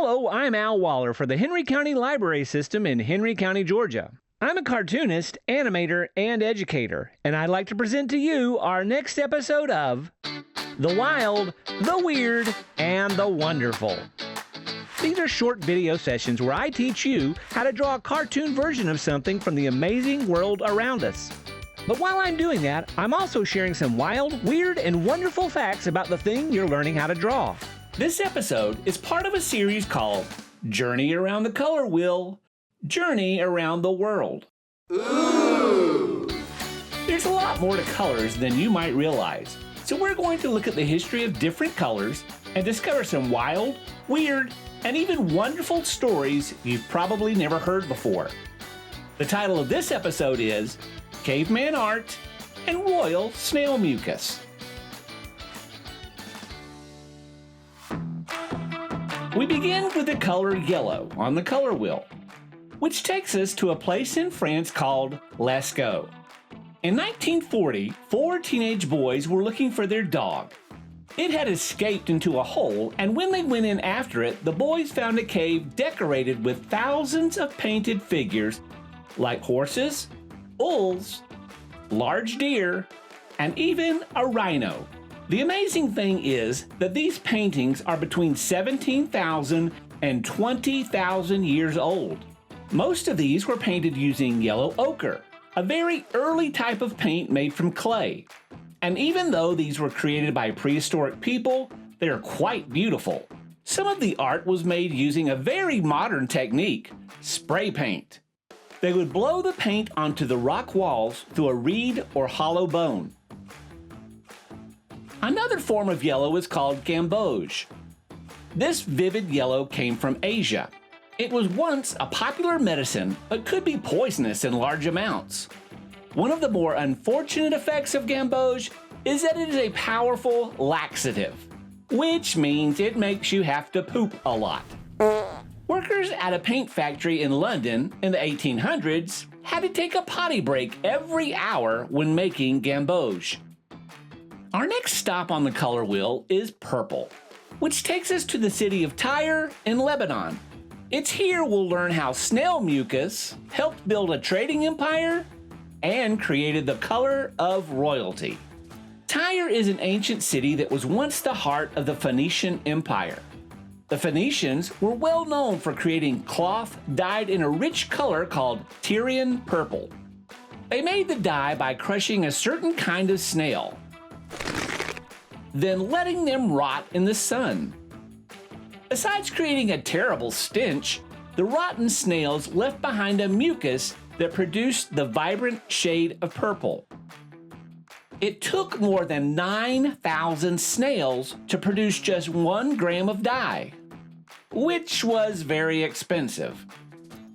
Hello, I'm Al Waller for the Henry County Library System in Henry County, Georgia. I'm a cartoonist, animator, and educator, and I'd like to present to you our next episode of The Wild, the Weird, and the Wonderful. These are short video sessions where I teach you how to draw a cartoon version of something from the amazing world around us. But while I'm doing that, I'm also sharing some wild, weird, and wonderful facts about the thing you're learning how to draw. This episode is part of a series called Journey Around the Color Wheel, Journey Around the World. Ooh! There's a lot more to colors than you might realize, so we're going to look at the history of different colors and discover some wild, weird, and even wonderful stories you've probably never heard before. The title of this episode is Caveman Art and Royal Snail Mucus. We begin with the color yellow on the color wheel, which takes us to a place in France called Lascaux. In 1940, 4 teenage boys were looking for their dog. It had escaped into a hole, and when they went in after it, the boys found a cave decorated with thousands of painted figures like horses, bulls, large deer, and even a rhino. The amazing thing is that these paintings are between 17,000 and 20,000 years old. Most of these were painted using yellow ochre, a very early type of paint made from clay. And even though these were created by prehistoric people, they are quite beautiful. Some of the art was made using a very modern technique, spray paint. They would blow the paint onto the rock walls through a reed or hollow bone. Another form of yellow is called gamboge. This vivid yellow came from Asia. It was once a popular medicine, but could be poisonous in large amounts. One of the more unfortunate effects of gamboge is that it is a powerful laxative, which means it makes you have to poop a lot. Workers at a paint factory in London in the 1800s had to take a potty break every hour when making gamboge. Our next stop on the color wheel is purple, which takes us to the city of Tyre in Lebanon. It's here we'll learn how Snail Mucus helped build a trading empire and created the color of royalty. Tyre is an ancient city that was once the heart of the Phoenician Empire. The Phoenicians were well known for creating cloth dyed in a rich color called Tyrian purple. They made the dye by crushing a certain kind of snail, then letting them rot in the sun. Besides creating a terrible stench, the rotten snails left behind a mucus that produced the vibrant shade of purple. It took more than 9,000 snails to produce just 1 gram of dye, which was very expensive.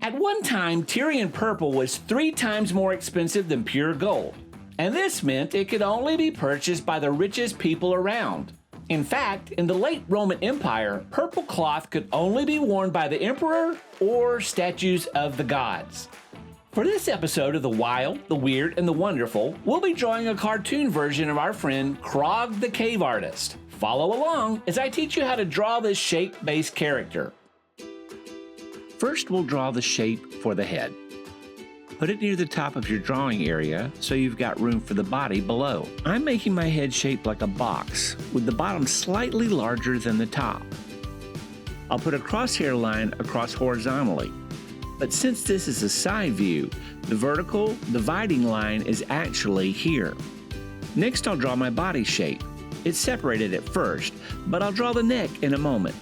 At one time, Tyrian purple was 3 times more expensive than pure gold, and this meant it could only be purchased by the richest people around. In fact, in the late Roman Empire, purple cloth could only be worn by the emperor or statues of the gods. For this episode of The Wild, the Weird, and the Wonderful, we'll be drawing a cartoon version of our friend Krog the Cave Artist. Follow along as I teach you how to draw this shape-based character. First, we'll draw the shape for the head. Put it near the top of your drawing area so you've got room for the body below. I'm making my head shaped like a box, with the bottom slightly larger than the top. I'll put a crosshair line across horizontally, but since this is a side view, the vertical dividing line is actually here. Next, I'll draw my body shape. It's separated at first, but I'll draw the neck in a moment.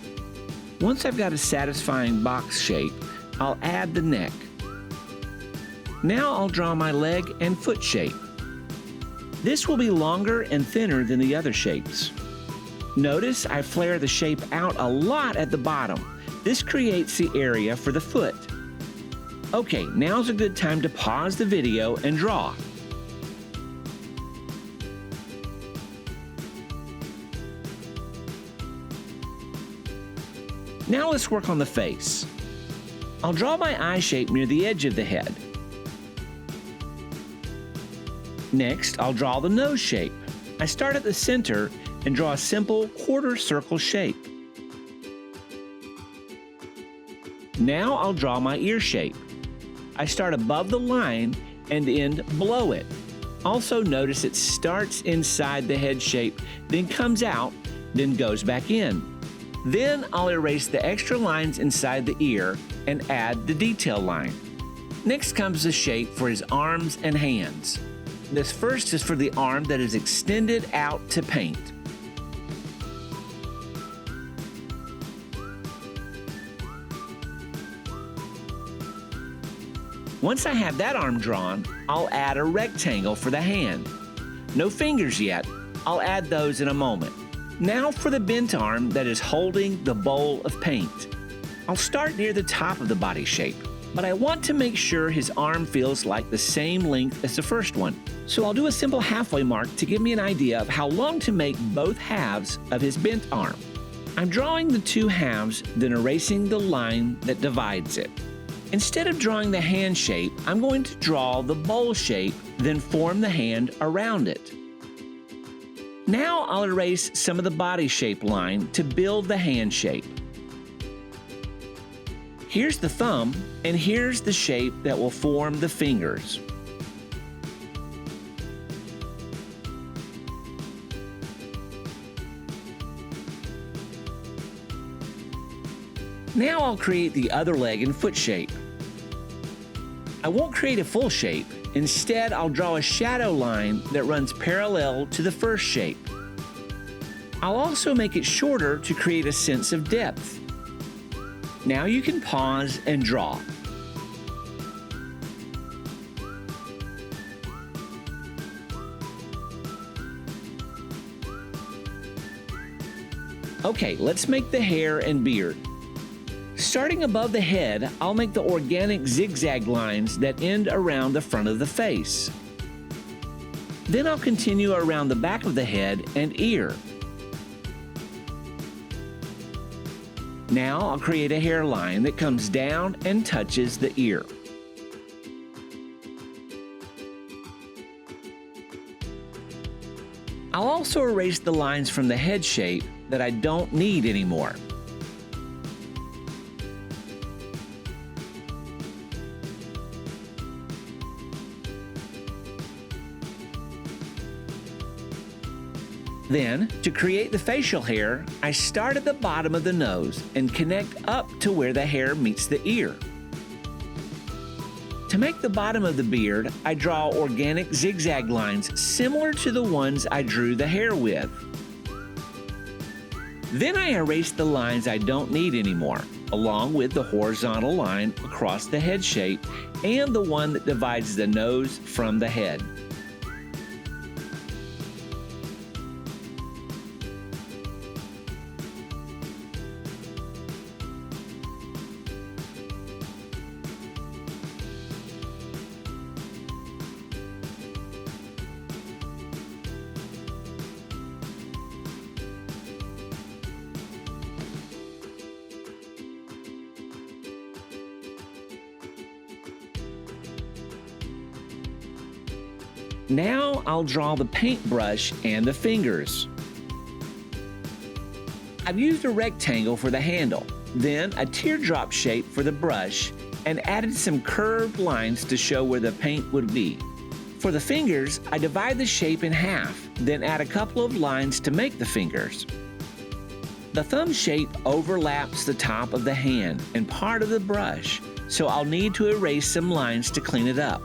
Once I've got a satisfying box shape, I'll add the neck. Now I'll draw my leg and foot shape. This will be longer and thinner than the other shapes. Notice I flare the shape out a lot at the bottom. This creates the area for the foot. Okay, now's a good time to pause the video and draw. Now let's work on the face. I'll draw my eye shape near the edge of the head. Next, I'll draw the nose shape. I start at the center and draw a simple quarter circle shape. Now I'll draw my ear shape. I start above the line and end below it. Also notice it starts inside the head shape, then comes out, then goes back in. Then I'll erase the extra lines inside the ear and add the detail line. Next comes the shape for his arms and hands. This first is for the arm that is extended out to paint. Once I have that arm drawn, I'll add a rectangle for the hand. No fingers yet. I'll add those in a moment. Now for the bent arm that is holding the bowl of paint. I'll start near the top of the body shape, but I want to make sure his arm feels like the same length as the first one. So I'll do a simple halfway mark to give me an idea of how long to make both halves of his bent arm. I'm drawing the two halves, then erasing the line that divides it. Instead of drawing the hand shape, I'm going to draw the bowl shape, then form the hand around it. Now I'll erase some of the body shape line to build the hand shape. Here's the thumb, and here's the shape that will form the fingers. Now I'll create the other leg and foot shape. I won't create a full shape. Instead, I'll draw a shadow line that runs parallel to the first shape. I'll also make it shorter to create a sense of depth. Now you can pause and draw. Okay, let's make the hair and beard. Starting above the head, I'll make the organic zigzag lines that end around the front of the face. Then I'll continue around the back of the head and ear. Now I'll create a hairline that comes down and touches the ear. I'll also erase the lines from the head shape that I don't need anymore. Then, to create the facial hair, I start at the bottom of the nose and connect up to where the hair meets the ear. To make the bottom of the beard, I draw organic zigzag lines similar to the ones I drew the hair with. Then I erase the lines I don't need anymore, along with the horizontal line across the head shape and the one that divides the nose from the head. Now I'll draw the paintbrush and the fingers. I've used a rectangle for the handle, then a teardrop shape for the brush, and added some curved lines to show where the paint would be. For the fingers, I divide the shape in half, then add a couple of lines to make the fingers. The thumb shape overlaps the top of the hand and part of the brush, so I'll need to erase some lines to clean it up.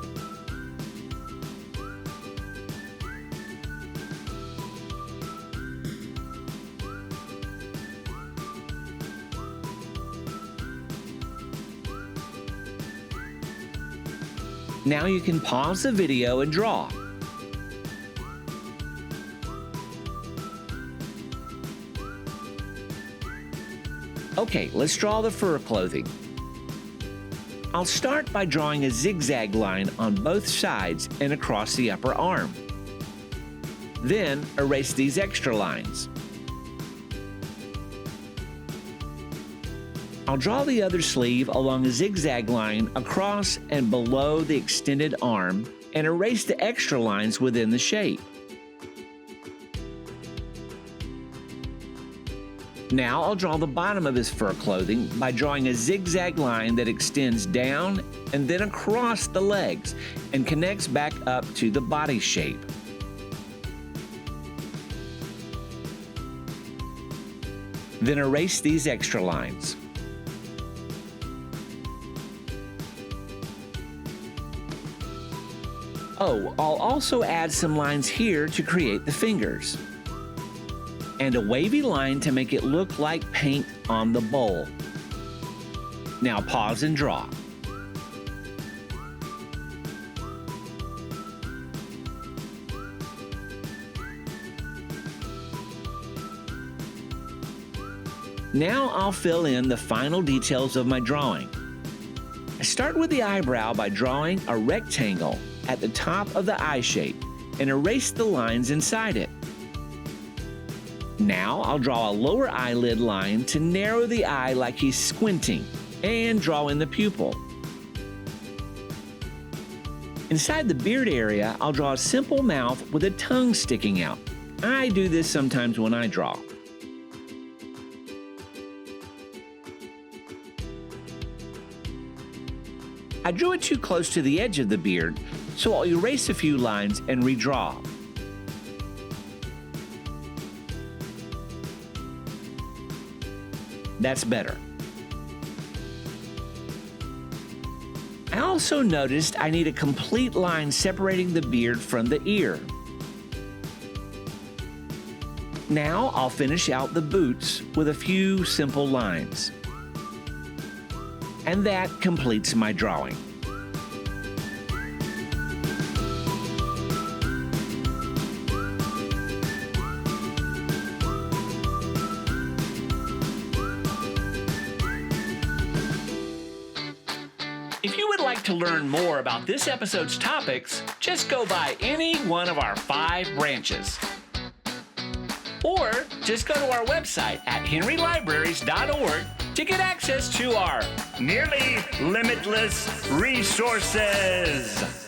Now you can pause the video and draw. Okay, let's draw the fur clothing. I'll start by drawing a zigzag line on both sides and across the upper arm. Then erase these extra lines. I'll draw the other sleeve along a zigzag line across and below the extended arm and erase the extra lines within the shape. Now I'll draw the bottom of his fur clothing by drawing a zigzag line that extends down and then across the legs and connects back up to the body shape. Then erase these extra lines. Oh, I'll also add some lines here to create the fingers. And a wavy line to make it look like paint on the bowl. Now pause and draw. Now I'll fill in the final details of my drawing. I start with the eyebrow by drawing a rectangle at the top of the eye shape and erase the lines inside it. Now I'll draw a lower eyelid line to narrow the eye like he's squinting and draw in the pupil. Inside the beard area, I'll draw a simple mouth with a tongue sticking out. I do this sometimes when I draw. I drew it too close to the edge of the beard, so I'll erase a few lines and redraw. That's better. I also noticed I need a complete line separating the beard from the ear. Now I'll finish out the boots with a few simple lines. And that completes my drawing. If you would like to learn more about this episode's topics, just go by any one of our 5 branches. Or just go to our website at henrylibraries.org to get access to our nearly limitless resources.